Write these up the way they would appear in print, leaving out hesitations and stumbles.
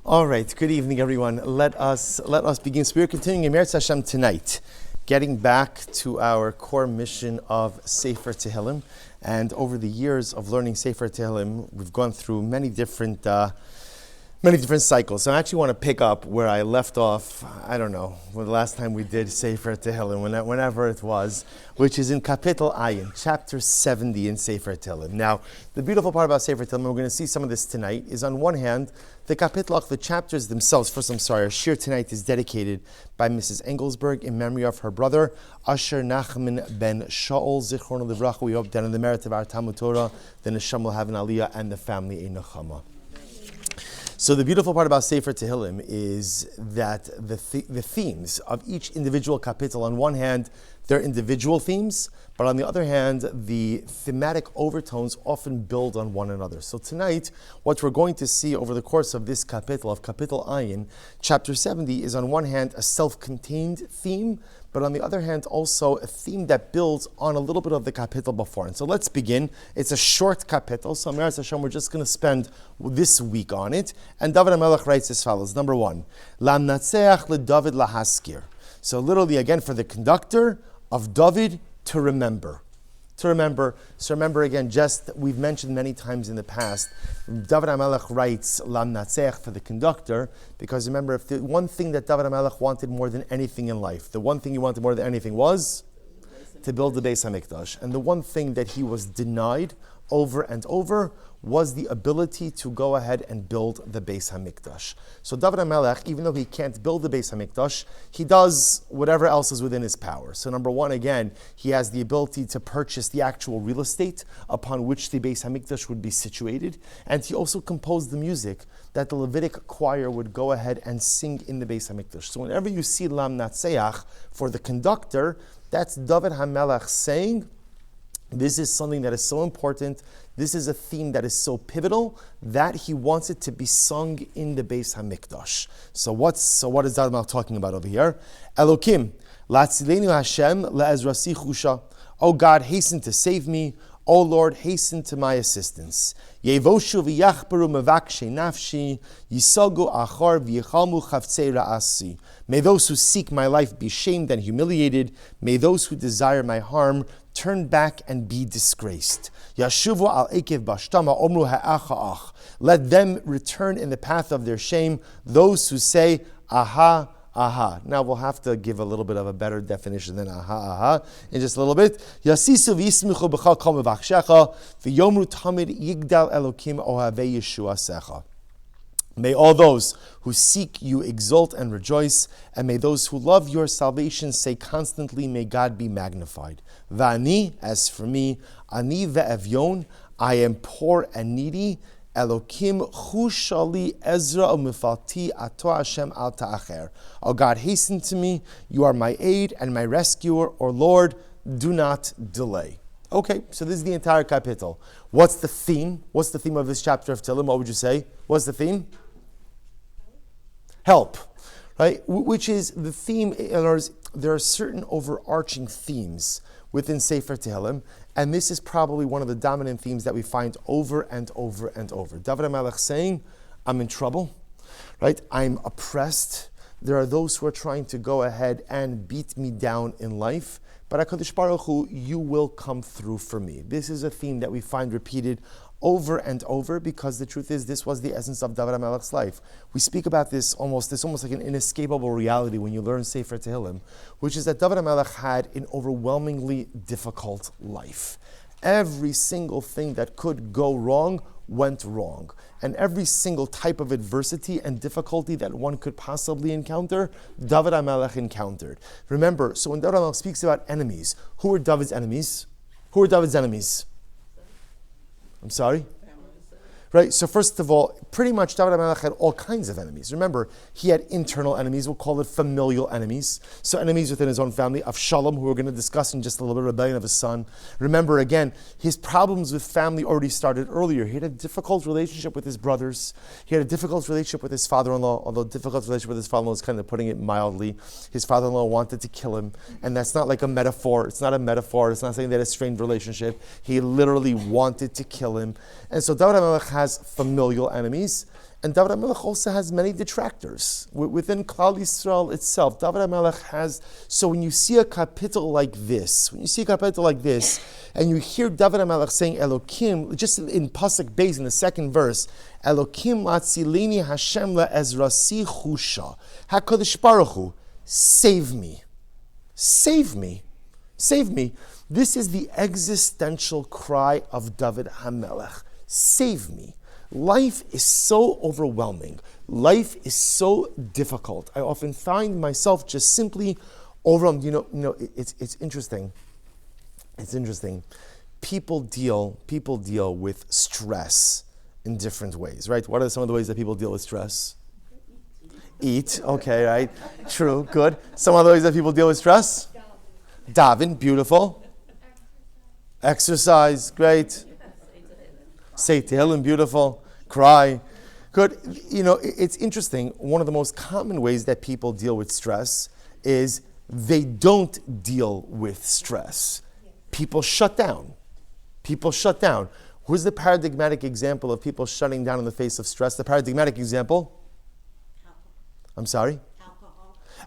All right, good evening, everyone. Let us begin. So we're continuing in Meretz Hashem tonight, getting back to our core mission of Sefer Tehillim. And over the years of learning Sefer Tehillim, we've gone through many different cycles. So I actually want to pick up where I left off, I don't know, the last time we did Sefer Tehillim, whenever it was, which is in Kapitel Ayin, chapter 70 in Sefer Tehillim. Now, the beautiful part about Sefer Tehillim, we're going to see some of this tonight, is on one hand, the Kapitel, the chapters themselves. First, our shir tonight is dedicated by Mrs. Engelsberg in memory of her brother, Asher Nachman ben Shaul, Zichron Livracha. We hope that in the merit of our Talmud Torah, the Neshama will have an aliyah and the family a nechama. So the beautiful part about Sefer Tehillim is that the themes of each individual kapitel, on one hand, they're individual themes, but on the other hand, the thematic overtones often build on one another. So tonight, what we're going to see over the course of this kapitel, of Kapitel Ayin, chapter 70, is on one hand a self-contained theme, but on the other hand, also a theme that builds on a little bit of the kapitel before. And so let's begin. It's a short kapitel, so Meretz Hashem, we're just going to spend this week on it. And David HaMelech writes as follows. Number one, Lamnatseach leDavid lahaskir. So literally, again, for the conductor of David to remember. So remember again, just we've mentioned many times in the past, David HaMelech writes Lam Natsech for the conductor, because remember, if the one thing that David HaMelech wanted more than anything in life, the one thing he wanted more than anything was to build the Beis HaMikdash. And the one thing that he was denied over and over was the ability to go ahead and build the Beis HaMikdash. So David HaMelech, even though he can't build the Beis HaMikdash, he does whatever else is within his power. So number one, again, he has the ability to purchase the actual real estate upon which the Beis HaMikdash would be situated, and he also composed the music that the Levitic choir would go ahead and sing in the Beis HaMikdash. So whenever you see Lam Natseach for the conductor, that's David HaMelech saying, this is something that is so important. This is a theme that is so pivotal that he wants it to be sung in the Beis HaMikdash. So what is David HaMelech talking about over here? Elokim, la'atzilenu Hashem le'ezrasi chusha. Oh God, hasten to save me. O Lord, hasten to my assistance. Yevoshu v'yachbaru mevakshe nafshi, yisagu achar v'yichalmu chavtzei ra'asi. May those who seek my life be shamed and humiliated. May those who desire my harm turn back and be disgraced. Yashuvu al ekev bashtama omru ha'acha ach. Let them return in the path of their shame, those who say, aha, aha. Now we'll have to give a little bit of a better definition than aha, aha in just a little bit. Yasisu v'yismichu b'chal kol mevachshecha v'yomru tamid yigdal elokim ohavei Yeshua secha. May all those who seek you exult and rejoice, and may those who love your salvation say constantly, may God be magnified. Va'ani, as for me, ani ve'evyon, I am poor and needy. Elokim chushali ezra umifalti ato Hashem al ta'acher. Oh God, hasten to me. You are my aid and my rescuer. Or Lord, do not delay. Okay, so this is the entire kapitel. What's the theme? What's the theme of this chapter of Tehillim? What would you say? What's the theme? Help, right? Which is the theme. There are certain overarching themes within Sefer Tehillim, and this is probably one of the dominant themes that we find over and over and over. David HaMelech saying, I'm in trouble, right? I'm oppressed. There are those who are trying to go ahead and beat me down in life, but HaKadosh Baruch Hu, you will come through for me. This is a theme that we find repeated over and over, because the truth is, this was the essence of David HaMelech's life. We speak about this almost like an inescapable reality when you learn Sefer Tehillim, which is that David HaMelech had an overwhelmingly difficult life. Every single thing that could go wrong went wrong. And every single type of adversity and difficulty that one could possibly encounter, David HaMelech encountered. Remember, so when David HaMelech speaks about enemies, who were David's enemies? Who were David's enemies? I'm sorry? Right, so first of all, pretty much David HaMelech had all kinds of enemies. Remember, he had internal enemies, we'll call it familial enemies. So enemies within his own family, Avshalom, who we're going to discuss in just a little bit, rebellion of his son. Remember again, his problems with family already started earlier. He had a difficult relationship with his brothers. He had a difficult relationship with his father-in-law, although difficult relationship with his father-in-law is kind of putting it mildly. His father-in-law wanted to kill him, and that's not like a metaphor. It's not a metaphor. It's not saying that it's a strained relationship. He literally wanted to kill him. And so David HaMelech has familial enemies, And David HaMelech also has many detractors. Within Klal Yisrael itself, David HaMelech has, so when you see a kapitel like this, and you hear David HaMelech saying Elokim, just in Pasuk Beis, in the second verse, Elokim latzileni Hashem la'ezrasi chusha, HaKadosh Baruch Hu, save me. Save me. Save me. This is the existential cry of David HaMelech. Save me. Life is so overwhelming. Life is so difficult. I often find myself just simply overwhelmed. It's interesting. It's interesting. People deal with stress in different ways, right? What are some of the ways that people deal with stress? Eat, okay, right? True, good. Some other ways that people deal with stress? Daven, beautiful. Exercise, great. Say Tehillim, beautiful. Cry, good. It's interesting. One of the most common ways that people deal with stress is they don't deal with stress. People shut down. Who's the paradigmatic example of people shutting down in the face of stress? The paradigmatic example? I'm sorry?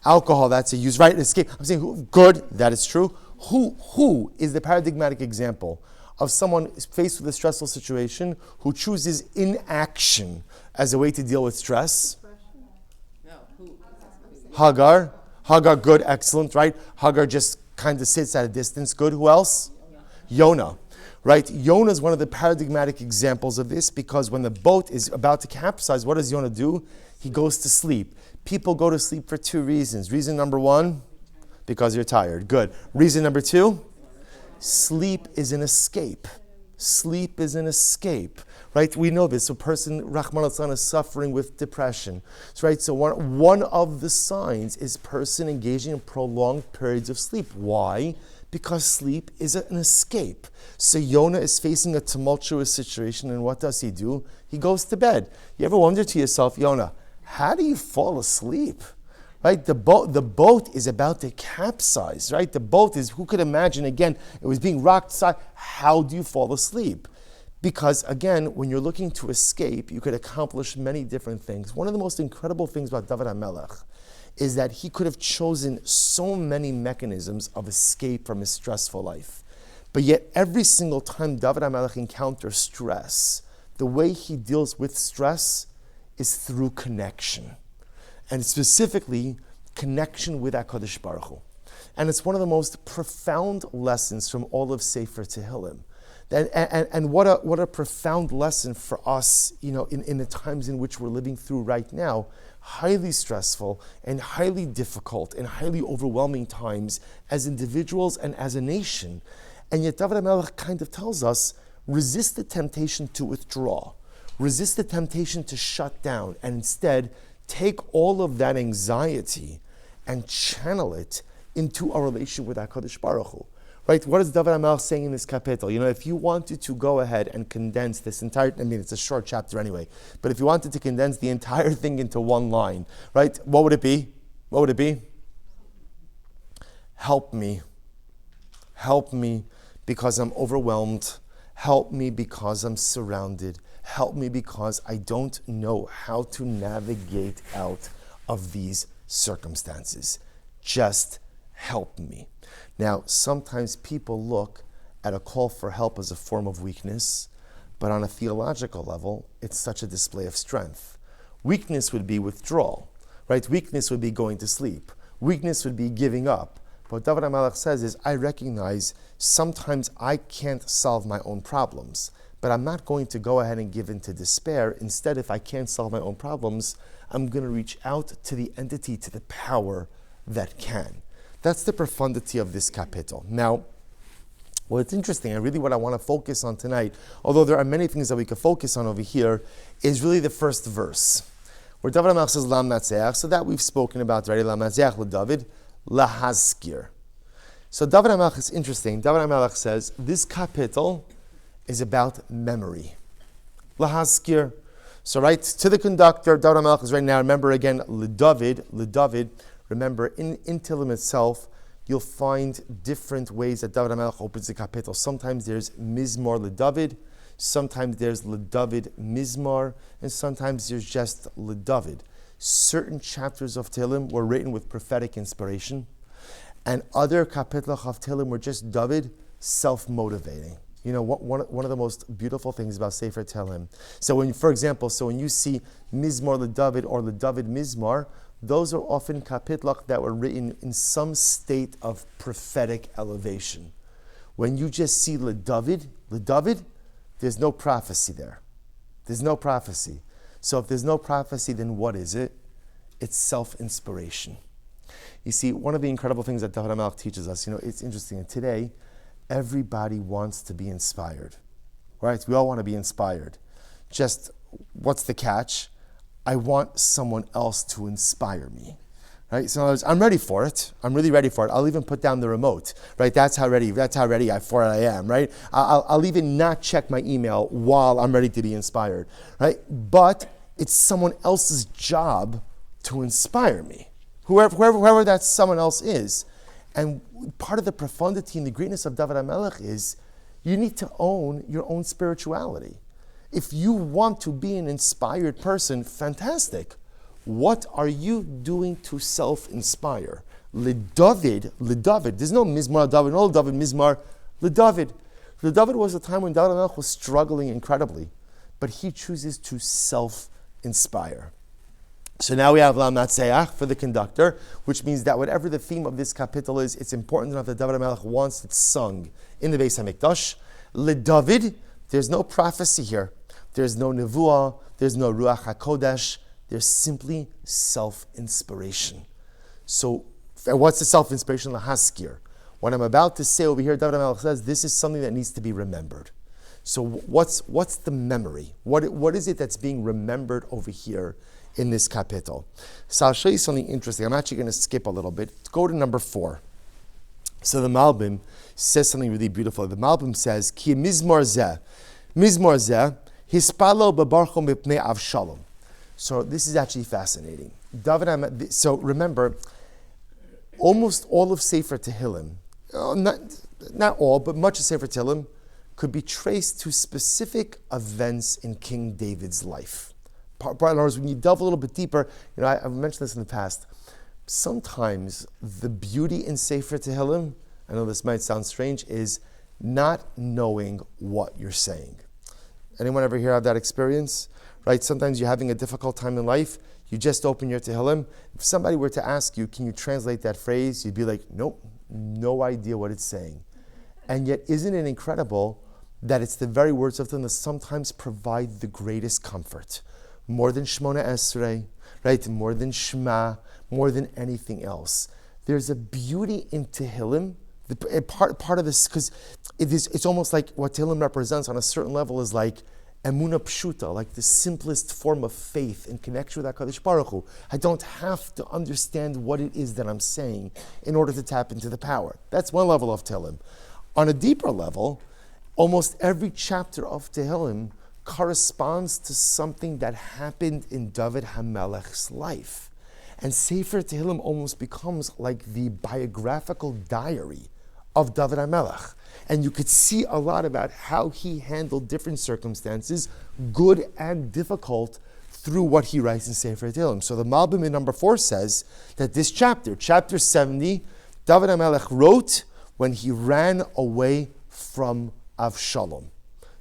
Alcohol, that's a use, right? Escape. I'm saying, good, that is true. Who is the paradigmatic example of someone faced with a stressful situation who chooses inaction as a way to deal with stress? Hagar, good, excellent, right? Hagar just kind of sits at a distance, good. Who else? Yonah, right? Yonah is one of the paradigmatic examples of this, because when the boat is about to capsize, what does Yonah do? He goes to sleep. People go to sleep for two reasons. Reason number one, because you're tired, good. Reason number two, sleep is an escape. Sleep is an escape, right? We know this. A person, Rahman al-San, is suffering with depression. So, right? So one of the signs is person engaging in prolonged periods of sleep. Why? Because sleep is an escape. So Yonah is facing a tumultuous situation, and what does he do? He goes to bed. You ever wonder to yourself, Yonah, how do you fall asleep? Right, the boat is about to capsize, right? The boat is, who could imagine, again, it was being rocked aside. How do you fall asleep? Because, again, when you're looking to escape, you could accomplish many different things. One of the most incredible things about David HaMelech is that he could have chosen so many mechanisms of escape from his stressful life. But yet, every single time David HaMelech encounters stress, the way he deals with stress is through connection. And specifically, connection with HaKadosh Baruch Hu. And it's one of the most profound lessons from all of Sefer Tehillim. And what a profound lesson for us, in the times in which we're living through right now, highly stressful and highly difficult and highly overwhelming times as individuals and as a nation. And yet David HaMelech kind of tells us, resist the temptation to withdraw. Resist the temptation to shut down, and instead, take all of that anxiety and channel it into a relation with HaKadosh Baruch Hu. Right? What is David HaMelech saying in this kapitel? If you wanted to go ahead and condense this entire, it's a short chapter anyway, but if you wanted to condense the entire thing into one line, right? What would it be? What would it be? Help me. Help me because I'm overwhelmed. Help me because I'm surrounded. Help me because I don't know how to navigate out of these circumstances. Just help me. Now, sometimes people look at a call for help as a form of weakness, but on a theological level, it's such a display of strength. Weakness would be withdrawal, right? Weakness would be going to sleep. Weakness would be giving up. What David HaMelech says is, I recognize sometimes I can't solve my own problems, but I'm not going to go ahead and give in to despair. Instead, if I can't solve my own problems, I'm going to reach out to the entity, to the power that can. That's the profundity of this kapitel. Now, what's interesting, and really what I want to focus on tonight, although there are many things that we could focus on over here, is really the first verse, where David HaMelech says, Lam Natzeach, so that we've spoken about already, Lam Natzeach LeDavid, Lahazkir. So David HaMelech is interesting. David HaMelech says, this kapitel is about memory. Lahazkir. So right, to the conductor, David HaMelech is right now, remember again, LeDavid, remember, in Tehillim itself, you'll find different ways that David HaMelech opens the kapitel. Sometimes there's Mizmor LeDavid, Sometimes there's LeDavid Mizmar, and sometimes there's just LeDavid. Certain chapters of Tehillim were written with prophetic inspiration, and other kapitlach of Tehillim were just David self-motivating. You know, one of the most beautiful things about Sefer Tehillim. So when, for example, when you see Mizmor LeDavid or LeDavid Mizmar, those are often kapitlach that were written in some state of prophetic elevation. When you just see LeDavid, there's no prophecy there. There's no prophecy. So if there's no prophecy, then what is it? It's self-inspiration. You see, one of the incredible things that David HaMelech teaches us, it's interesting. And today, everybody wants to be inspired, right? We all want to be inspired. Just, what's the catch? I want someone else to inspire me, right? So in other words, I'm ready for it. I'm really ready for it. I'll even put down the remote, right? That's how ready I am, right? I'll even not check my email while I'm ready to be inspired, right? But it's someone else's job to inspire me, whoever that someone else is. And part of the profundity and the greatness of David HaMelech is you need to own your own spirituality. If you want to be an inspired person, fantastic. What are you doing to self-inspire? LeDavid, there's no Mizmar David, no David Mizmar, LeDavid. LeDavid was a time when David HaMelech was struggling incredibly, but he chooses to self-inspire. So now we have Lam Natseach for the conductor, which means that whatever the theme of this kapitel is, it's important enough that David HaMelech wants it sung in the Beis HaMikdash. LeDavid, there's no prophecy here. There's no nevuah. There's no ruach hakodesh. There's simply self-inspiration. So what's the self-inspiration? Lahaskir. What I'm about to say over here, David HaMelech says, this is something that needs to be remembered. So what's the memory? What is it that's being remembered over here in this kapitel? So I'll show you something interesting. I'm actually going to skip a little bit. Go to number 4. So the Malbim says something really beautiful. The Malbim says, Ki mizmor zeh hispalo bebarcho mipnei Avshalom. So this is actually fascinating. So remember, almost all of Sefer Tehillim, not all, but much of Sefer Tehillim, could be traced to specific events in King David's life. In other words, when you delve a little bit deeper, I've mentioned this in the past, sometimes the beauty in Sefer Tehillim, I know this might sound strange, is not knowing what you're saying. Anyone ever hear of that experience? Right? Sometimes you're having a difficult time in life, you just open your Tehillim. If somebody were to ask you, can you translate that phrase? You'd be like, nope, no idea what it's saying. And yet, isn't it incredible that it's the very words of them that sometimes provide the greatest comfort? More than Shmona Esrei, right? More than Shema, more than anything else. There's a beauty in Tehillim. Part of this, because it's almost like what Tehillim represents on a certain level is like Emunah Pshuta, like the simplest form of faith in connection with HaKadosh Baruch Hu. I don't have to understand what it is that I'm saying in order to tap into the power. That's one level of Tehillim. On a deeper level, almost every chapter of Tehillim corresponds to something that happened in David HaMelech's life. And Sefer Tehillim almost becomes like the biographical diary of David HaMelech. And you could see a lot about how he handled different circumstances, good and difficult, through what he writes in Sefer Tehillim. So the Malbim in number 4 says that this chapter 70, David HaMelech wrote when he ran away from Avshalom.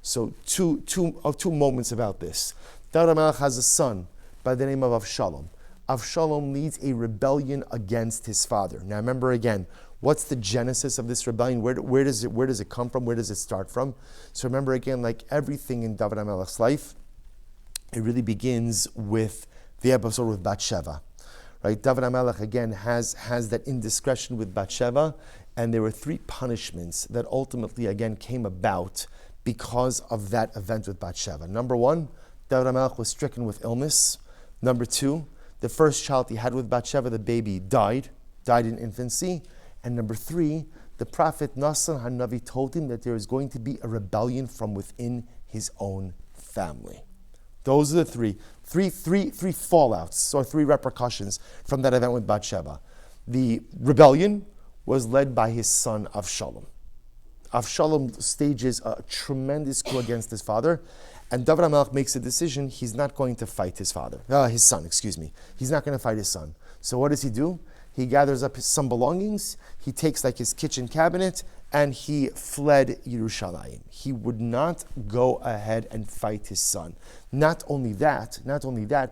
So two moments about this. David HaMelech has a son by the name of Avshalom. Avshalom leads a rebellion against his father. Now remember again, what's the genesis of this rebellion? Where does it come from? Where does it start from? So remember again, like everything in David HaMelech's life, it really begins with the episode with Bathsheba. Right? David HaMelech again has that indiscretion with Bathsheba, and there were 3 punishments that ultimately again came about because of that event with Bathsheba. Number 1, David HaMelech was stricken with illness. Number 2, the first child he had with Bathsheba, the baby, died in infancy. And number 3, the prophet Nassan HaNavi told him that there is going to be a rebellion from within his own family. Those are the three fallouts, or 3 repercussions from that event with Bathsheba. The rebellion was led by his son Avshalom. Avshalom stages a tremendous coup against his father, and David HaMelech makes a decision. He's not going to fight his son. He's not going to fight his son. So what does he do? He gathers up some belongings. He takes like his kitchen cabinet, and he fled Yerushalayim. He would not go ahead and fight his son. Not only that,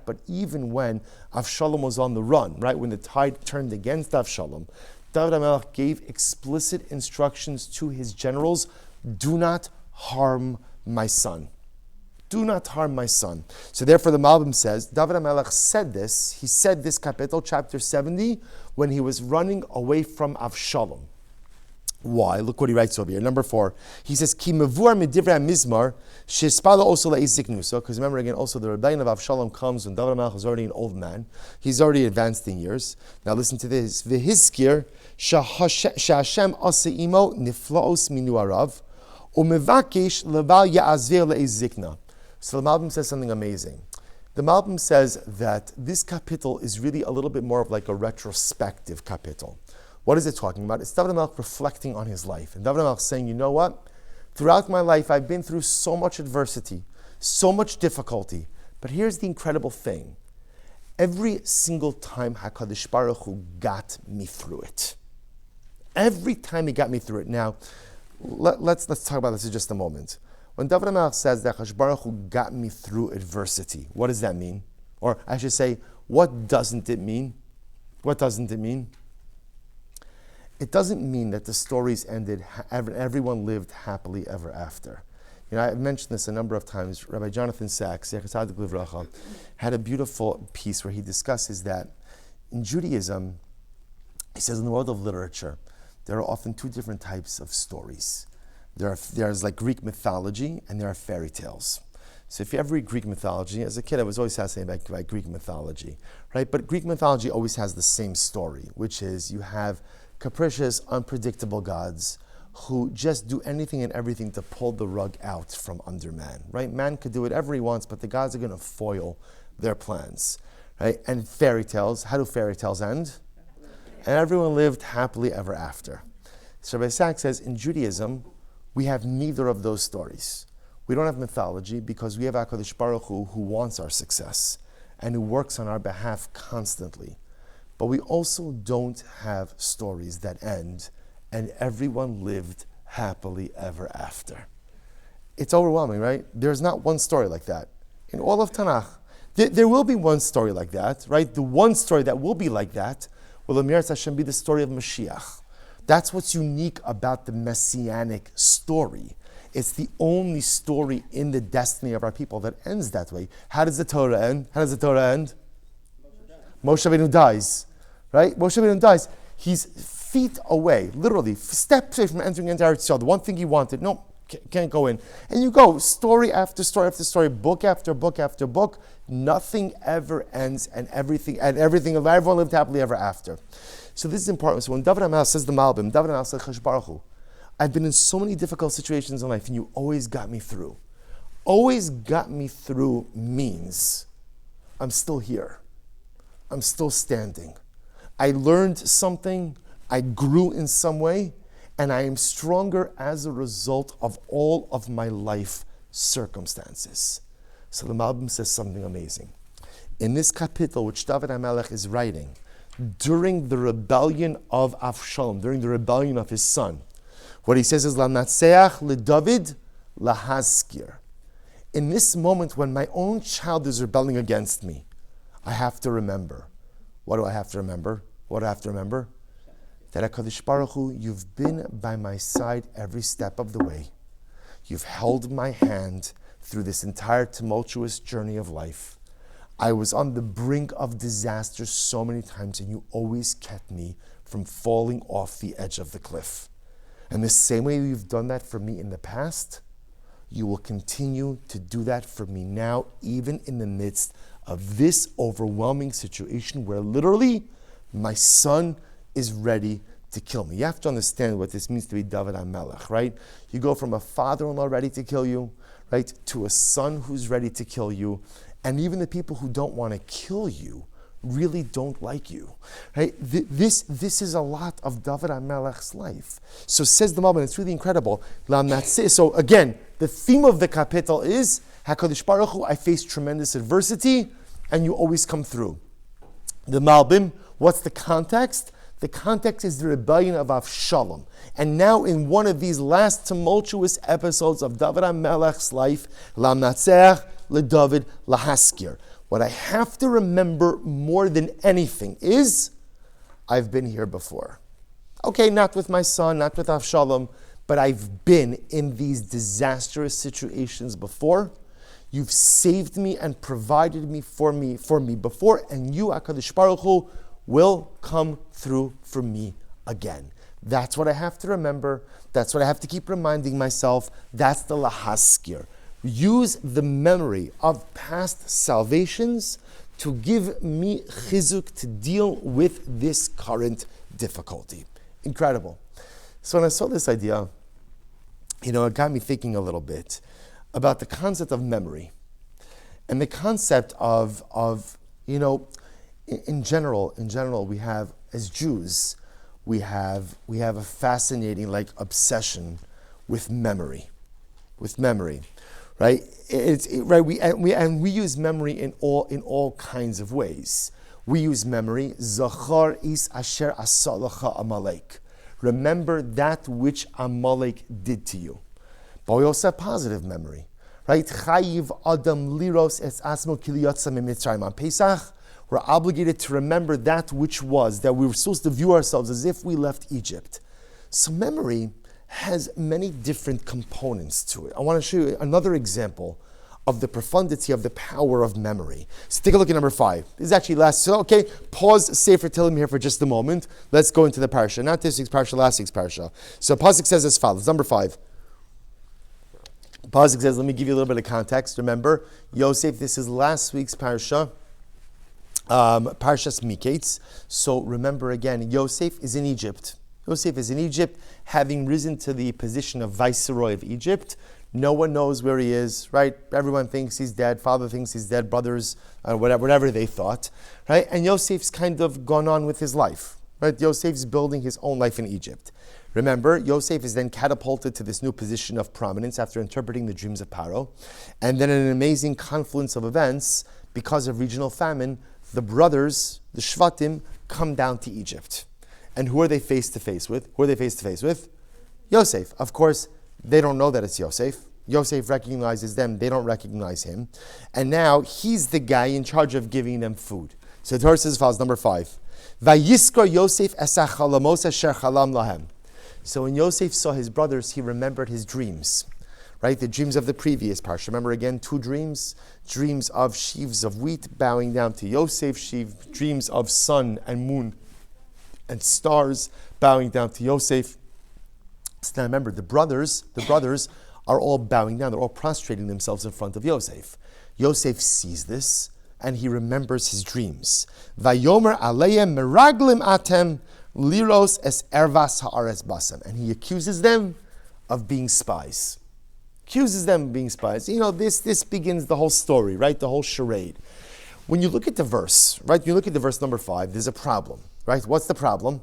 but even when Avshalom was on the run, right, when the tide turned against Avshalom, David HaMelech gave explicit instructions to his generals: do not harm my son. Do not harm my son. So therefore the Malbim says, David HaMelech said this, he said this kapitel, chapter 70, when he was running away from Avshalom. Why? Look what he writes over here. Number 4, he says, Ki mevur midivrei mizmar, shespala also le'iziknusa, because remember again, also the rebellion of Avshalom comes when David HaMelech is already an old man. He's already advanced in years. Now listen to this. V'hizkir, sha'Hashem asa imo niflaos minu arav, u'mevakish leval ya'azvir le'izikna. So the Malbim says something amazing. The Malbim says that this kapitel is really a little bit more of like a retrospective kapitel. What is it talking about? It's David HaMelech reflecting on his life. And David HaMelech saying, you know what? Throughout my life, I've been through so much adversity, so much difficulty. But here's the incredible thing. Every single time HaKadosh Baruch Hu got me through it. Every time he got me through it. Now, let's talk about this in just a moment. When David HaMelech says that HaKadosh Baruch Hu got me through adversity, what does that mean? Or I should say, what doesn't it mean? What doesn't it mean? It doesn't mean that the stories ended, everyone lived happily ever after. You know, I've mentioned this a number of times. Rabbi Jonathan Sachs, Zecher Tzadik Livracha, had a beautiful piece where he discusses that in Judaism, he says in the world of literature, there are often two different types of stories. There's like Greek mythology and there are fairy tales. So if you ever read Greek mythology, as a kid I was always fascinated by Greek mythology, right? But Greek mythology always has the same story, which is you have capricious, unpredictable gods who just do anything and everything to pull the rug out from under man, right? Man could do whatever he wants, but the gods are going to foil their plans, right? And fairy tales, how do fairy tales end? And everyone lived happily ever after. So Rabbi Sachs says, in Judaism, we have neither of those stories. We don't have mythology because we have HaKadosh Baruch Hu who wants our success and who works on our behalf constantly. But we also don't have stories that end and everyone lived happily ever after. It's overwhelming, right? There's not one story like that. In all of Tanakh, there will be one story like that, right? The one story that will be like that will Emirat Hashem be the story of Mashiach. That's what's unique about the Messianic story. It's the only story in the destiny of our people that ends that way. How does the Torah end? Moshe Rabbeinu dies, right? Moshe Rabbeinu dies. He's feet away, literally, steps away from entering into Eretz Yisrael. The one thing he wanted, no, can't go in. And you go, story after story after story, book after book after book. Nothing ever ends, and everyone lived happily ever after. So this is important. So when David HaMelech says the Malbim, David HaMelech says, Chash Baruch Hu, I've been in so many difficult situations in life, and you always got me through. Always got me through means I'm still here. I'm still standing. I learned something, I grew in some way, and I am stronger as a result of all of my life circumstances. So the Malbim says something amazing. In this kapitel, which David HaMelech is writing, during the rebellion of Avshalom, during the rebellion of his son, what he says is, Lanatseach leDavid lahaskir. In this moment when my own child is rebelling against me, I have to remember. What do I have to remember? What do I have to remember? That HaKadosh Baruch Hu, you've been by my side every step of the way. You've held my hand through this entire tumultuous journey of life. I was on the brink of disaster so many times, and you always kept me from falling off the edge of the cliff. And the same way you've done that for me in the past, you will continue to do that for me now, even in the midst of this overwhelming situation where literally my son is ready to kill me. You have to understand what this means to be David HaMelech, right? You go from a father-in-law ready to kill you, right, to a son who's ready to kill you. And even the people who don't want to kill you, really don't like you. Right? This is a lot of David HaMelech's life. So says the Malbim, it's really incredible. So again, the theme of the kapitel is HaKadosh Baruch Hu, I face tremendous adversity, and you always come through. The Malbim, what's the context? The context is the rebellion of Avshalom. And now in one of these last tumultuous episodes of David HaMelech's life, Lamnatzeach LeDavid Lahaskir. What I have to remember more than anything is, I've been here before. Okay, not with my son, not with Avshalom, but I've been in these disastrous situations before. You've saved me and provided me for me before, and you, HaKadosh Baruch Hu, will come through for me again. That's what I have to remember. That's what I have to keep reminding myself. That's the lahaskir. Use the memory of past salvations to give me chizuk to deal with this current difficulty. Incredible. So when I saw this idea, it got me thinking a little bit about the concept of memory and the concept of in general, we have, as Jews, we have a fascinating obsession with memory, right? We use memory in all kinds of ways. We use memory. Zachar is asher asalacha Amalek. Remember that which Amalek did to you. But we also have positive memory, right? Chayiv adam liros es asmo kiliyotza mimitzrayim. On Pesach, we're obligated to remember that which was, that we were supposed to view ourselves as if we left Egypt. So memory has many different components to it. I want to show you another example of the profundity of the power of memory. So take a look at number 5. This is actually last. So okay, pause Sefer Tehillim here for just a moment. Let's go into the parsha. Not this week's parsha, last week's parsha. So Pasuk says as follows. Number 5. Pasuk says, let me give you a little bit of context. Remember, Yosef, this is last week's parsha. Parshas Miketz. So remember again, Yosef is in Egypt. Yosef is in Egypt, having risen to the position of viceroy of Egypt. No one knows where he is, right? Everyone thinks he's dead. Father thinks he's dead. Brothers, whatever they thought, right? And Yosef's kind of gone on with his life, right? Yosef's building his own life in Egypt. Remember, Yosef is then catapulted to this new position of prominence after interpreting the dreams of Paro. And then in an amazing confluence of events, because of regional famine, the brothers, the Shvatim, come down to Egypt. And who are they face to face with? Yosef. Of course, they don't know that it's Yosef. Yosef recognizes them, they don't recognize him. And now he's the guy in charge of giving them food. So the Torah says as follows, number 5. Vayiskor Yosef esach chalamos asher chalam lahem. So when Yosef saw his brothers, he remembered his dreams. Right, the dreams of the previous parsha. Remember again, 2 dreams. Dreams of sheaves of wheat bowing down to Yosef. Dreams of sun and moon and stars bowing down to Yosef. So now remember, the brothers are all bowing down. They're all prostrating themselves in front of Yosef. Yosef sees this and he remembers his dreams. Vayomer aleim meraglim atem liros es ervas haaretz basem. And he accuses them of being spies. This begins the whole story, right? The whole charade. When you look at the verse, right? You look at the verse number 5, there's a problem, right? What's the problem?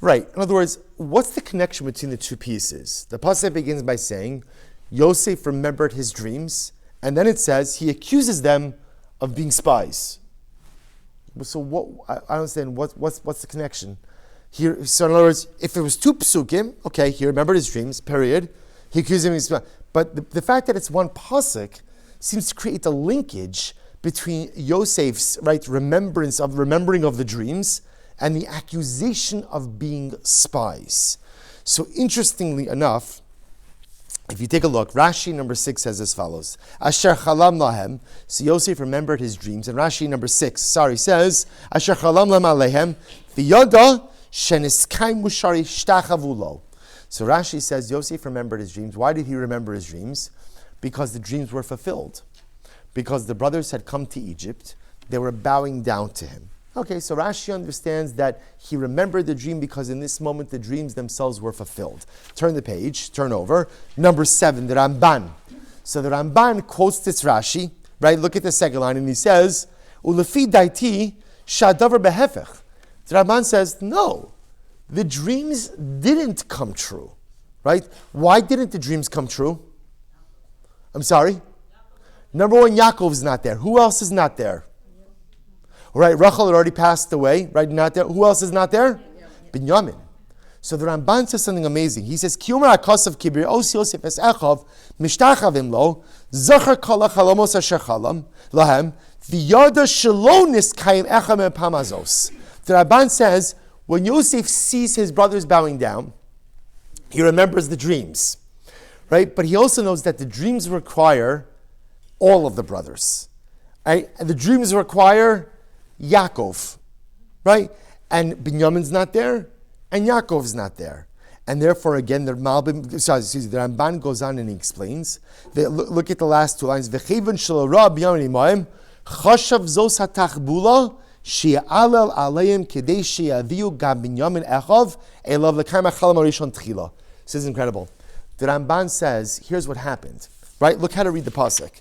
Right. In other words, what's the connection between the two pieces? The pasuk begins by saying, Yosef remembered his dreams, and then it says he accuses them of being spies. So what? I don't understand. What's the connection? Here, so in other words, if it was 2 psukim, okay, he remembered his dreams, period. He accused him of spies. But the fact that it's 1 pasuk seems to create a linkage between Yosef's remembering of the dreams and the accusation of being spies. So interestingly enough, if you take a look, Rashi number 6 says as follows: Asher chalam lahem. So Yosef remembered his dreams, and Rashi number 6, says Asher chalam lahem alehem v'yada sheniskaim mushari shtachavulo. So Rashi says Yosef remembered his dreams. Why did he remember his dreams? Because the dreams were fulfilled. Because the brothers had come to Egypt, they were bowing down to him. Okay, so Rashi understands that he remembered the dream because in this moment the dreams themselves were fulfilled. Turn the page, turn over. Number 7, the Ramban. So the Ramban quotes this Rashi, right? Look at the second line, and he says, "Ulefi daiti shadavar behefech." The Ramban says, no, the dreams didn't come true, right? Why didn't the dreams come true? I'm sorry? Number one, Yaakov's not there. Who else is not there? All right, Rachel had already passed away, right? Not there. Who else is not there? Binyamin. So the Ramban says something amazing. He says, "Kiyumar akasav kibir os Yosef es echav mishtachavim lo zachar kol hachalomos asher chalam lahem v'yada shelo niskayim echam pamazos." The Ramban says, when Yosef sees his brothers bowing down, he remembers the dreams, right? But he also knows that the dreams require all of the brothers, right? And the dreams require Yaakov, right? And Binyamin's not there, and Yaakov's not there. And therefore, again, the Ramban goes on and he explains. Look at the last two lines. V'cheven shelo ra Binyamin imayim chashav zos hatachbula she'alel aleim kedei she'aviu gam Binyamin echav elav l'kaim achalam harishon tchila. This is incredible. The Ramban says, here's what happened. Right? Look how to read the pasuk.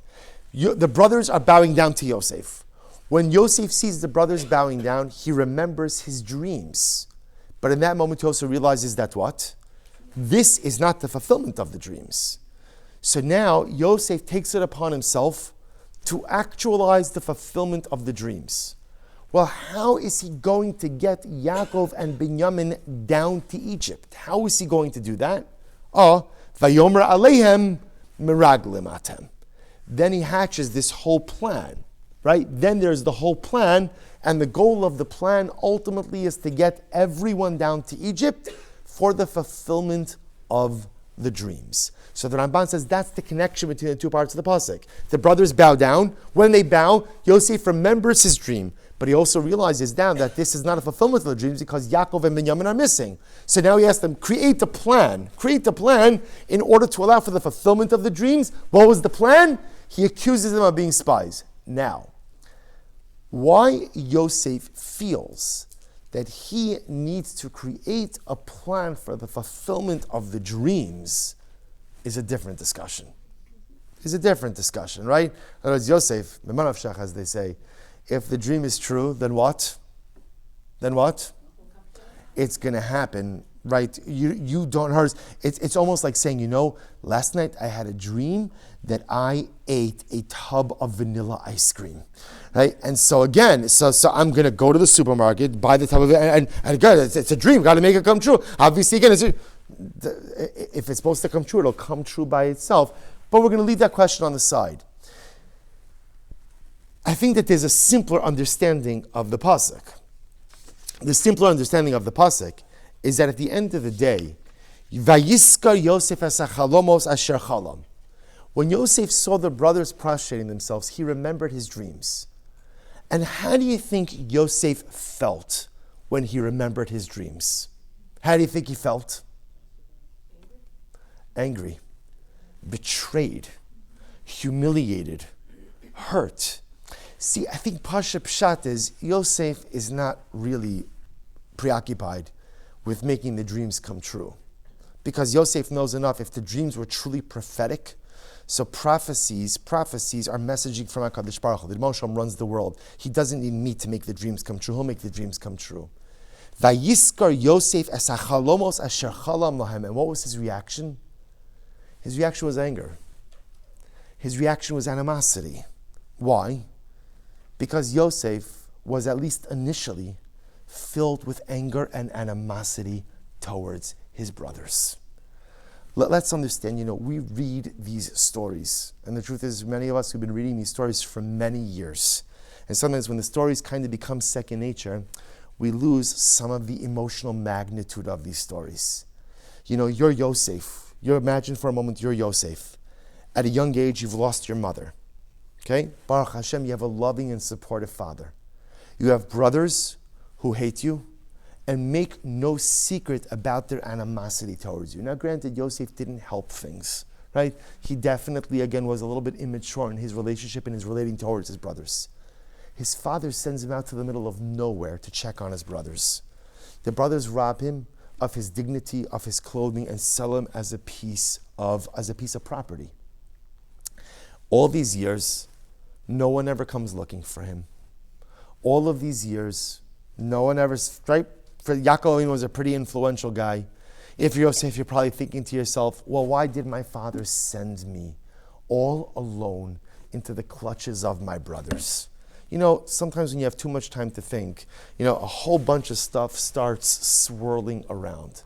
The brothers are bowing down to Yosef. When Yosef sees the brothers bowing down, he remembers his dreams. But in that moment, he also realizes that what? This is not the fulfillment of the dreams. So now, Yosef takes it upon himself to actualize the fulfillment of the dreams. Well, how is he going to get Yaakov and Binyamin down to Egypt? How is he going to do that? Vayomer aleihem miraglim atem. Then he hatches this whole plan, right? Then there's the whole plan, and the goal of the plan ultimately is to get everyone down to Egypt for the fulfillment of the dreams. So the Ramban says that's the connection between the two parts of the pasuk. The brothers bow down. When they bow, Yosef remembers his dream, but he also realizes down that this is not a fulfillment of the dreams because Yaakov and Binyamin are missing. So now he asks them, create a plan in order to allow for the fulfillment of the dreams. What was the plan? He accuses them of being spies. Now, why Yosef feels that he needs to create a plan for the fulfillment of the dreams is a different discussion. Right? In other words, Yosef, as they say, if the dream is true, then what? It's going to happen, right? You don't hurt. It's almost like saying, last night I had a dream that I ate a tub of vanilla ice cream, right? And so again, so I'm going to go to the supermarket, buy the tub of it, and again, it's a dream. Got to make it come true. Obviously, again, if it's supposed to come true, it'll come true by itself. But we're going to leave that question on the side. I think that there's a simpler understanding of the pasuk. The simpler understanding of the pasuk is that at the end of the day, Vayiskar Yosef es hachalomos asher chalam. When Yosef saw the brothers prostrating themselves, he remembered his dreams. And how do you think Yosef felt when he remembered his dreams? How do you think he felt? Angry, betrayed, humiliated, hurt. See, I think Pasha Pshat is Yosef is not really preoccupied with making the dreams come true. Because Yosef knows enough, if the dreams were truly prophetic, so prophecies are messaging from HaKadosh Baruch Hu. The Moshe runs the world. He doesn't need me to make the dreams come true. He'll make the dreams come true. Vayiskar Yosef es hachalomos asher chalam lahem. And what was his reaction? His reaction was anger. His reaction was animosity. Why? Because Yosef was at least initially filled with anger and animosity towards his brothers. Let's understand, we read these stories. And the truth is, many of us have been reading these stories for many years. And sometimes when the stories kind of become second nature, we lose some of the emotional magnitude of these stories. You're Yosef. Imagine for a moment you're Yosef. At a young age, you've lost your mother. Okay? Baruch Hashem, you have a loving and supportive father. You have brothers who hate you and make no secret about their animosity towards you. Now, granted, Yosef didn't help things, right? He definitely, again, was a little bit immature in his relationship and his relating towards his brothers. His father sends him out to the middle of nowhere to check on his brothers. The brothers rob him of his dignity, of his clothing, and sell him as a piece of property. All these years, no one ever comes looking for him. All of these years, no one ever, right? For Yaakov Avinu was a pretty influential guy. If you're Yosef, you're probably thinking to yourself, well, why did my father send me all alone into the clutches of my brothers? You know, sometimes when you have too much time to think, a whole bunch of stuff starts swirling around.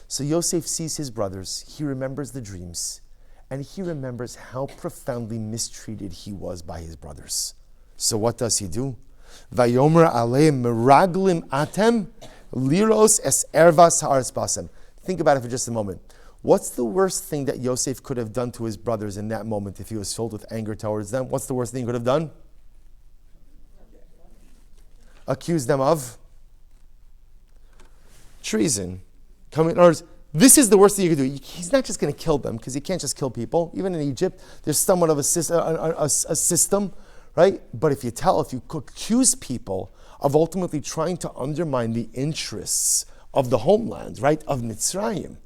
So Yosef sees his brothers, he remembers the dreams, and he remembers how profoundly mistreated he was by his brothers. So what does he do? Vayomer aleim meraglim atem liros es ervas haaretz basem. Think about it for just a moment. What's the worst thing that Yosef could have done to his brothers in that moment if he was filled with anger towards them? What's the worst thing he could have done? Accuse them of treason. This is the worst thing you could do. He's not just going to kill them, because he can't just kill people. Even in Egypt, there's somewhat of a system, right? But if you accuse people of ultimately trying to undermine the interests of the homeland, right, of Mitzrayim,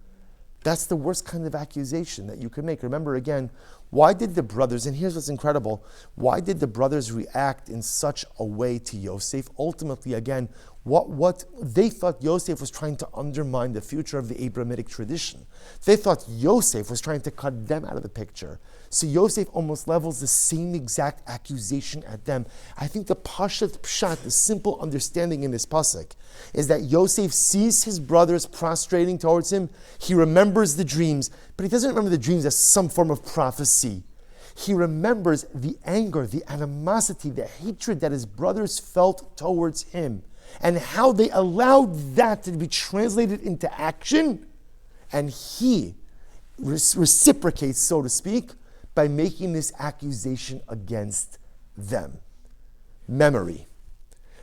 that's the worst kind of accusation that you could make. Remember again, why did the brothers, and here's what's incredible, why did the brothers react in such a way to Yosef? Ultimately, again, what they thought Yosef was trying to undermine the future of the Abrahamic tradition. They thought Yosef was trying to cut them out of the picture. So Yosef almost levels the same exact accusation at them. I think the Pashat Pshat, the simple understanding in this pasuk, is that Yosef sees his brothers prostrating towards him. He remembers the dreams, but he doesn't remember the dreams as some form of prophecy. He remembers the anger, the animosity, the hatred that his brothers felt towards him, and how they allowed that to be translated into action. And he reciprocates, so to speak, by making this accusation against them. Memory.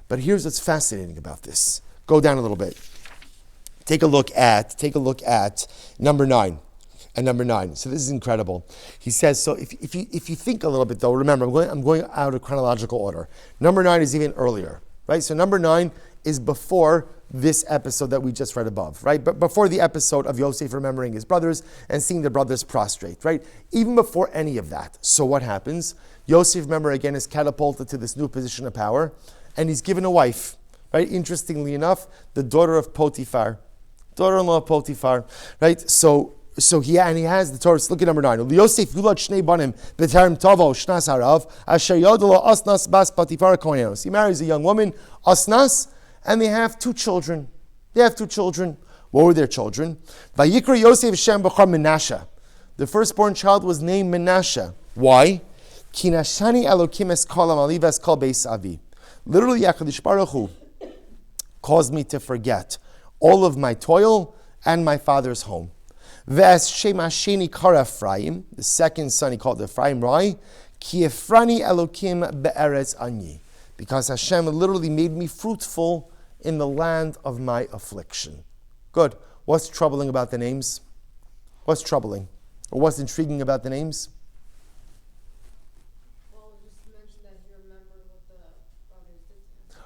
But here's what's fascinating about this. Go down a little bit. Take a look at number 9. And number 9. So this is incredible. He says, so if you think a little bit though, remember, I'm going out of chronological order. Number 9 is even earlier, right? So number 9 is before this episode that we just read above, right? But before the episode of Yosef remembering his brothers and seeing the brothers prostrate, right? Even before any of that. So what happens? Yosef, remember again, is catapulted to this new position of power, and he's given a wife, right? Interestingly enough, the daughter of Potiphar, daughter-in-law of Potiphar, right? So he has the Torah. Look at number 9. Yosef yulad shnei banim b'terem tavo shnas harav asher yodelo asnas bas Potiphar kohenos. He marries a young woman, Asnas, and they have 2 children. What were their children? Vayikra Yosef Shem b'char Menashe. The firstborn child was named Menashe. Why? Ki nashani Elokim es kol ha'maliv es kol beis avi. Literally, HaKadosh Baruch Hu caused me to forget all of my toil and my father's home. Ve'es Shem Hasheni kara Ephraim. The second son he called Ephraim. Why? Ki Efrani Elokim be'eretz ani. Because Hashem literally made me fruitful in the land of my affliction. Good. What's troubling about the names? What's troubling? Or what's intriguing about the names? Well, just mention that you remember what the brothers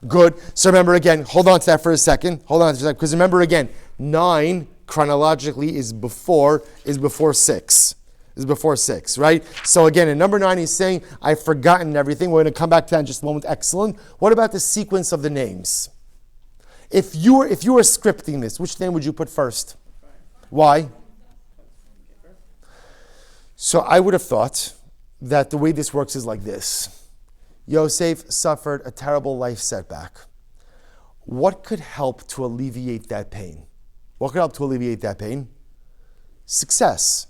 did. Good. So remember again, hold on to that for a second. Because remember again, 9 chronologically is before 6. Is before 6, right? So again, in number 9, he's saying, I've forgotten everything. We're going to come back to that in just a moment. Excellent. What about the sequence of the names? If you were scripting this, which name would you put first? Why? So I would have thought that the way this works is like this. Yosef suffered a terrible life setback. What could help to alleviate that pain? What could help to alleviate that pain? Success.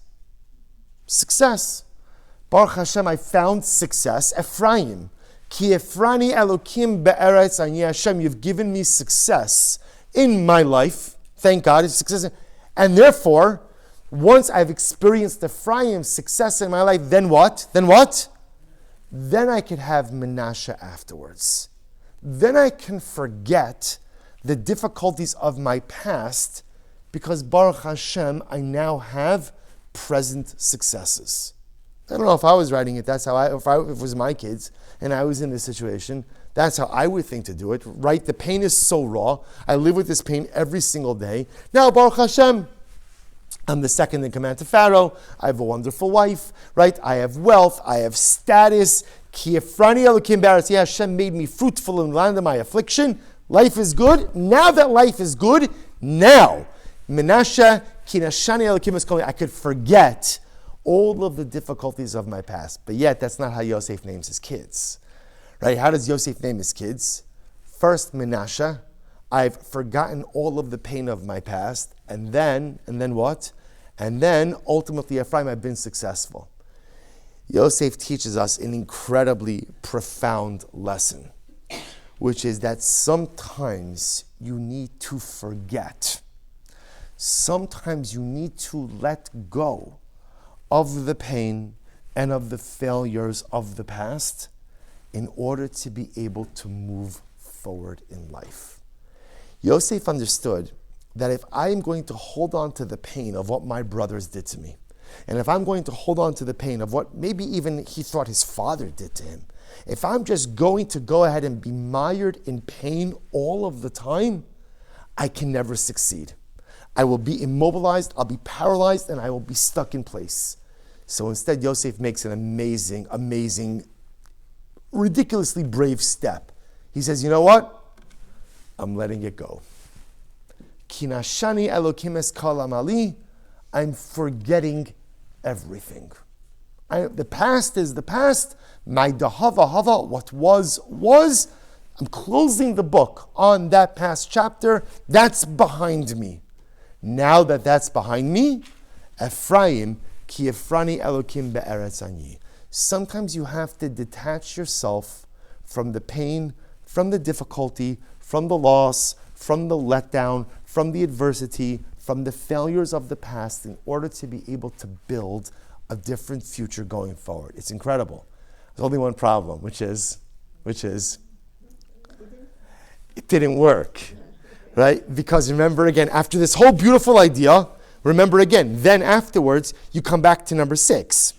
Baruch Hashem, I found success. Ephraim. Ki Efrani Elokim be'eretz ani. Hashem, you've given me success in my life. Thank God, it's success. And therefore, once I've experienced Ephraim's success in my life, then what? Then I could have Menashe afterwards. Then I can forget the difficulties of my past, because Baruch Hashem, I now have present successes. I don't know if I was writing it, that's how if it was my kids and I was in this situation, that's how I would think to do it, right? The pain is so raw. I live with this pain every single day. Now, Baruch Hashem, I'm the second in command to Pharaoh. I have a wonderful wife, right? I have wealth. I have status. Ki efrani Elokim b'aretz. Yeah, Hashem made me fruitful in the land of my affliction. Life is good. Now that life is good, now, Menashe ki nashani Elokim is calling. I could forget all of the difficulties of my past. But yet, that's not how Yosef names his kids, right? How does Yosef name his kids? First, Menashe. I've forgotten all of the pain of my past. And then what? And then, ultimately, Ephraim, I've been successful. Yosef teaches us an incredibly profound lesson, which is that sometimes you need to forget. Sometimes you need to let go of the pain and of the failures of the past in order to be able to move forward in life. Yosef understood that if I am going to hold on to the pain of what my brothers did to me, and if I'm going to hold on to the pain of what maybe even he thought his father did to him, if I'm just going to go ahead and be mired in pain all of the time, I can never succeed. I will be immobilized, I'll be paralyzed, and I will be stuck in place. So instead, Yosef makes an amazing, ridiculously brave step. He says, you know what? I'm letting it go. Kinashani Elokim es kol amali. I'm forgetting everything. The past is the past. My dahava, what was. I'm closing the book on that past chapter. That's behind me. Now that that's behind me, Ephraim, ki Efrani Elokim be'eretz ani. Sometimes you have to detach yourself from the pain, from the difficulty, from the loss, from the letdown, from the adversity, from the failures of the past in order to be able to build a different future going forward. It's incredible. There's only one problem, which is it didn't work, right? Because remember again, after this whole beautiful idea, remember again, then afterwards, you come back to number 6,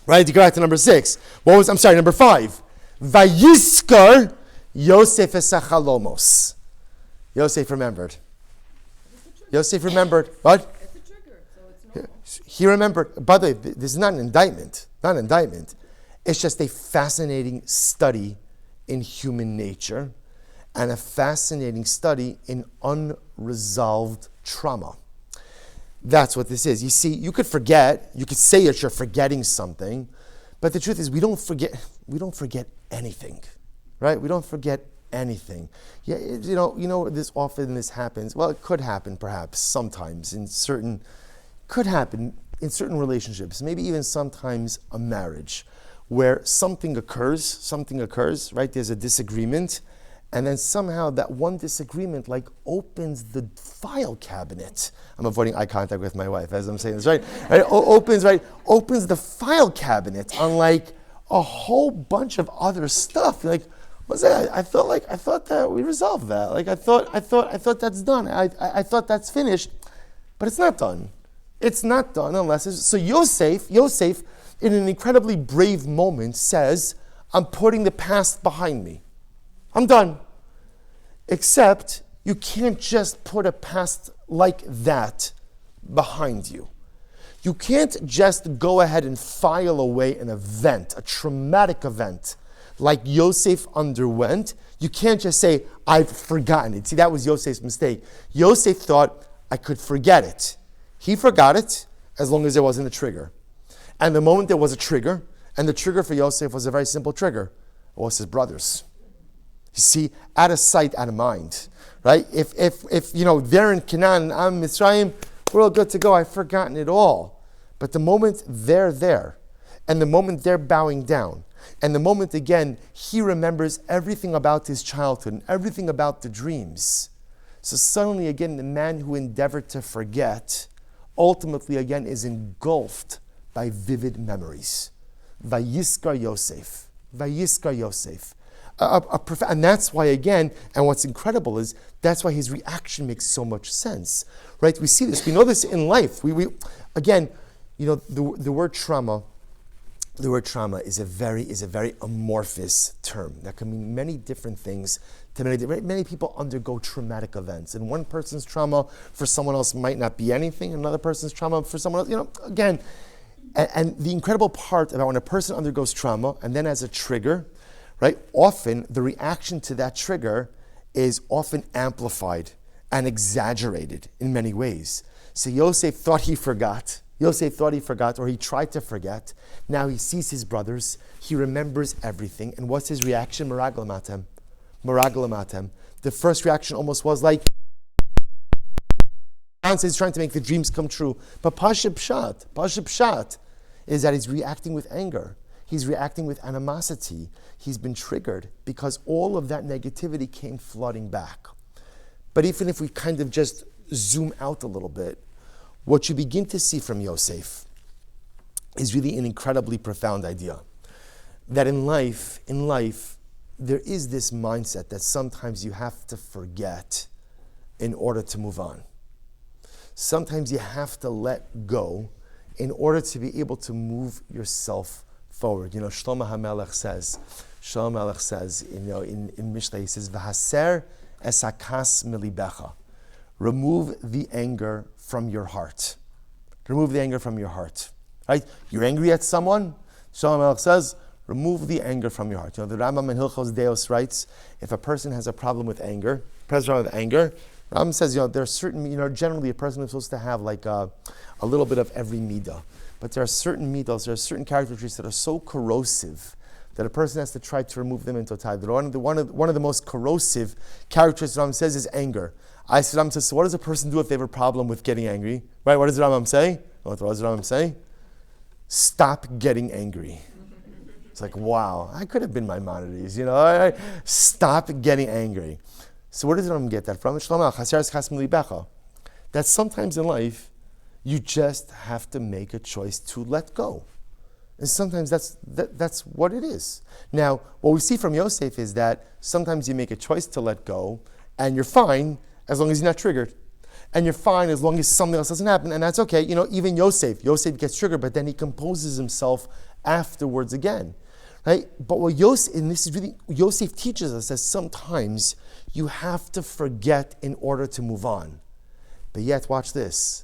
right? You go back to number 6. Number 5. Vayiskar Yosef esachalomos. Yosef remembered. Yosef remembered. What? It's a trigger, so it's normal. He remembered. By the way, this is not an indictment. Not an indictment. It's just a fascinating study in human nature and a fascinating study in unresolved trauma. That's what this is. You see, you could forget. You could say that you're forgetting something, but the truth is, we don't forget anything, right? We don't forget anything. Yeah, this happens. Well, it could happen perhaps sometimes could happen in certain relationships, maybe even sometimes a marriage, where something occurs, right? There's a disagreement, and then somehow that one disagreement opens the file cabinet. I'm avoiding eye contact with my wife as I'm saying this, right? Opens the file cabinet on a whole bunch of other stuff. What's that? I thought that we resolved that. I thought that's done. I thought that's finished, but it's not done. It's not done unless it's so. Yosef, in an incredibly brave moment, says, "I'm putting the past behind me. I'm done." Except you can't just put a past like that behind you. You can't just go ahead and file away an event, a traumatic event, like Yosef underwent. You can't just say, I've forgotten it. See, that was Yosef's mistake. Yosef thought, I could forget it. He forgot it as long as there wasn't a trigger. And the moment there was a trigger, and the trigger for Yosef was a very simple trigger, it was his brothers. You see, out of sight, out of mind, right? If they're in Canaan and I'm in Mitzrayim, we're all good to go. I've forgotten it all. But the moment they're there, and the moment they're bowing down, and the moment, again, he remembers everything about his childhood and everything about the dreams. So suddenly, again, the man who endeavored to forget, ultimately, again, is engulfed by vivid memories. Vayiskar Yosef. Vayiskar Yosef. And that's why, again, and what's incredible is, that's why his reaction makes so much sense. Right? We see this. We know this in life. We again, the word trauma the word trauma is a very amorphous term that can mean many different things to many people undergo traumatic events. And one person's trauma for someone else might not be anything, another person's trauma for someone else, again. And the incredible part about when a person undergoes trauma and then as a trigger, right, often the reaction to that trigger is often amplified and exaggerated in many ways. So Yosef thought he forgot, or he tried to forget. Now he sees his brothers, he remembers everything. And what's his reaction? Meragel matem. The first reaction almost was like, he's trying to make the dreams come true. But Pashut Pshat is that he's reacting with anger. He's reacting with animosity. He's been triggered because all of that negativity came flooding back. But even if we kind of just zoom out a little bit, what you begin to see from Yosef is really an incredibly profound idea. That in life, there is this mindset that sometimes you have to forget in order to move on. Sometimes you have to let go in order to be able to move yourself forward. Shlomo HaMelech says, in Mishlei, he says, V'haser es hakas milibecha. Remove the anger from your heart. Remove the anger from your heart. Right? You're angry at someone? Shlomo HaMelech says, remove the anger from your heart. The Rambam in Hilchos Deos writes, if a person has a problem with anger, Rambam says, there are certain, generally a person is supposed to have like a little bit of every midah. But there are certain middos, there are certain characteristics that are so corrosive that a person has to try to remove them in totality. One of the most corrosive characteristics Rambam says is anger. Rambam says, so what does a person do if they have a problem with getting angry? Right, what does Rambam say? What does Rambam say? Stop getting angry. It's like, wow, I could have been Maimonides, Stop getting angry. So where does Rambam get that from? That sometimes in life, you just have to make a choice to let go. And sometimes that's what it is. Now, what we see from Yosef is that sometimes you make a choice to let go, and you're fine as long as you're not triggered. And you're fine as long as something else doesn't happen, and that's okay. Even Yosef gets triggered, but then he composes himself afterwards again. Right? But what Yosef teaches us that sometimes you have to forget in order to move on. But yet, watch this.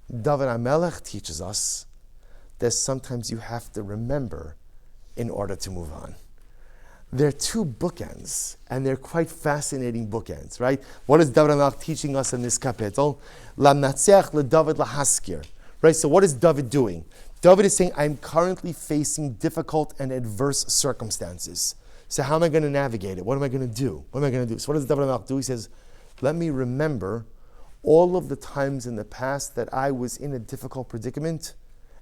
David HaMelech teaches us that sometimes you have to remember in order to move on. There are two bookends, and they're quite fascinating bookends, right? What is David HaMelech teaching us in this kapitel? Lamnatzeach leDavid lahaskir. Right, so what is David doing? David is saying, I'm currently facing difficult and adverse circumstances. So how am I going to navigate it? What am I going to do? So what does David HaMelech do? He says, let me remember all of the times in the past that I was in a difficult predicament,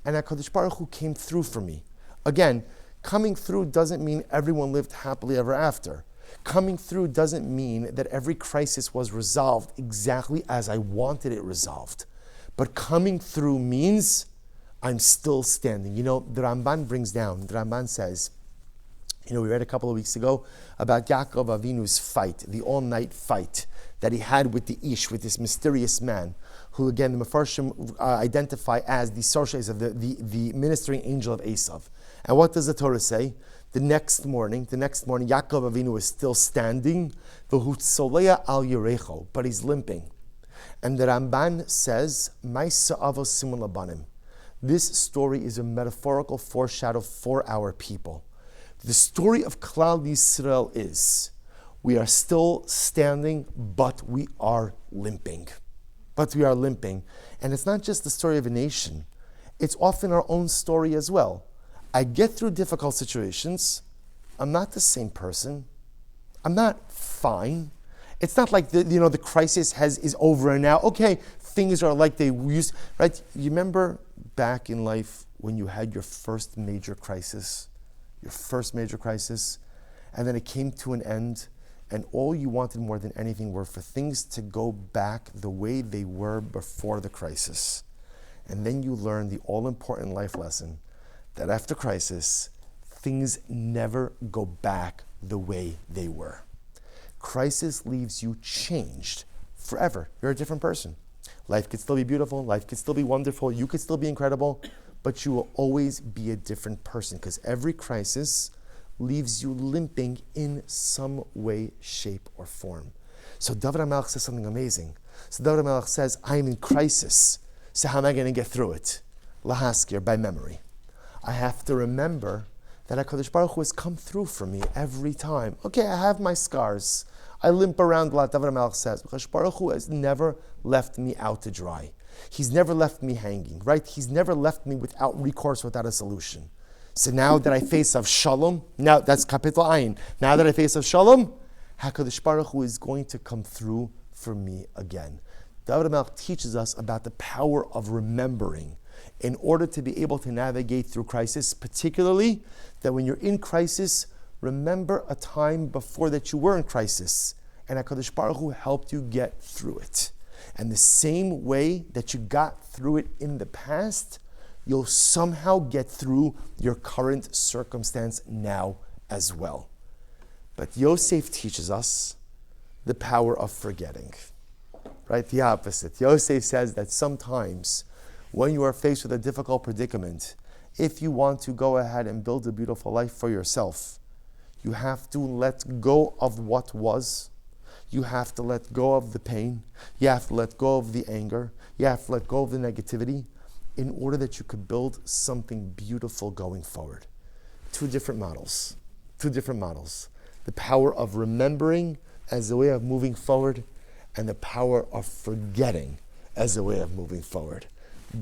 and HaKadosh Baruch Hu came through for me. Again, coming through doesn't mean everyone lived happily ever after. Coming through doesn't mean that every crisis was resolved exactly as I wanted it resolved. But coming through means I'm still standing. The Ramban says, we read a couple of weeks ago about Yaakov Avinu's fight, the all-night fight that he had with the Ish, with this mysterious man, who again the Mefarshim identify as the Sorshes of the ministering angel of Esav. And what does the Torah say? The next morning, Yaakov Avinu is still standing, v'hutzoleya al yerecho, but he's limping. And the Ramban says, Ma'isa avos simun labanim. This story is a metaphorical foreshadow for our people. The story of Klal Yisrael is, we are still standing, but we are limping. And it's not just the story of a nation. It's often our own story as well. I get through difficult situations. I'm not the same person. I'm not fine. It's not like the crisis is over and now. Okay, things are like they used, right? You remember back in life when you had your first major crisis, and then it came to an end, and all you wanted more than anything were for things to go back the way they were before the crisis. And then you learn the all-important life lesson that after crisis, things never go back the way they were. Crisis leaves you changed forever. You're a different person. Life could still be beautiful, life could still be wonderful, you could still be incredible, but you will always be a different person because every crisis leaves you limping in some way, shape, or form. So David HaMelech says something amazing. So David HaMelech says, I am in crisis. So how am I going to get through it? Lahaskir, by memory. I have to remember that HaKadosh Baruch Hu has come through for me every time. Okay, I have my scars. I limp around a lot. David HaMelech says, HaKadosh Baruch Hu has never left me out to dry. He's never left me hanging, right? He's never left me without recourse, without a solution. So now that I face Avshalom, now that's Kapitel Ayin. Now that I face Avshalom, HaKadosh Baruch Hu is going to come through for me again. David HaMelech teaches us about the power of remembering in order to be able to navigate through crisis, particularly that when you're in crisis, remember a time before that you were in crisis, and HaKadosh Baruch Hu helped you get through it. And the same way that you got through it in the past, you'll somehow get through your current circumstance now as well. But Yosef teaches us the power of forgetting, right? The opposite. Yosef says that sometimes when you are faced with a difficult predicament, if you want to go ahead and build a beautiful life for yourself, you have to let go of what was. You have to let go of the pain. You have to let go of the anger. You have to let go of the negativity in order that you could build something beautiful going forward. Two different models. The power of remembering as a way of moving forward and the power of forgetting as a way of moving forward.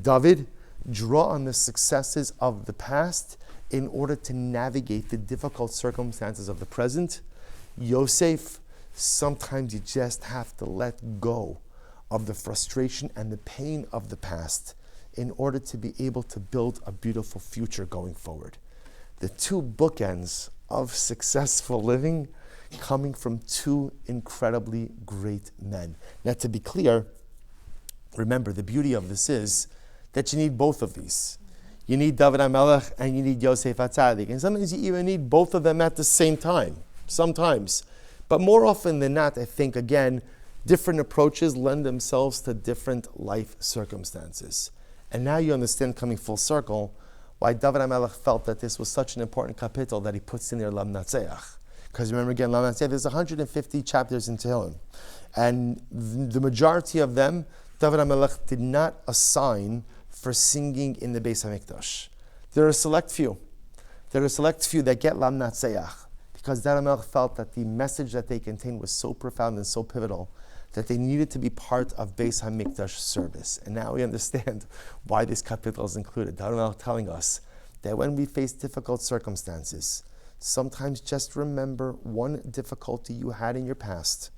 David draw on the successes of the past in order to navigate the difficult circumstances of the present. Yosef, sometimes you just have to let go of the frustration and the pain of the past in order to be able to build a beautiful future going forward. The two bookends of successful living coming from two incredibly great men. Now, to be clear, remember, the beauty of this is that you need both of these. You need David HaMelech and you need Yosef HaTzadik. And sometimes you even need both of them at the same time. Sometimes. But more often than not, I think, again, different approaches lend themselves to different life circumstances. And now you understand, coming full circle, why David HaMelech felt that this was such an important kapitel that he puts in there Lam Natseach. Because remember again, Lam Natseach, there's 150 chapters in Tehillim. And the majority of them, David HaMelech did not assign for singing in the Beis HaMikdash. There are a select few. That get Lam Natseach. Because David HaMelech felt that the message that they contained was so profound and so pivotal that they needed to be part of Beis HaMikdash service. And now we understand why this kapitel is included. David HaMelech telling us that when we face difficult circumstances, sometimes just remember one difficulty you had in your past.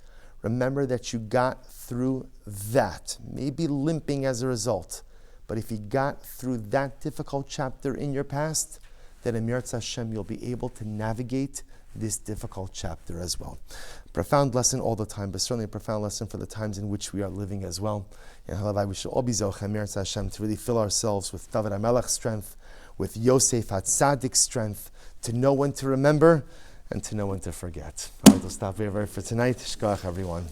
Remember that you got through that, maybe limping as a result. But if you got through that difficult chapter in your past, then in Mirz Hashem you'll be able to navigate this difficult chapter as well. Profound lesson all the time, but certainly a profound lesson for the times in which we are living as well. And Halavai, we should all be Zocheh Mirz Hashem to really fill ourselves with David HaMelech's strength, with Yosef HaTzadik's strength, to know when to remember and to know when to forget. All right, we'll stop here for tonight. Shkoach, everyone.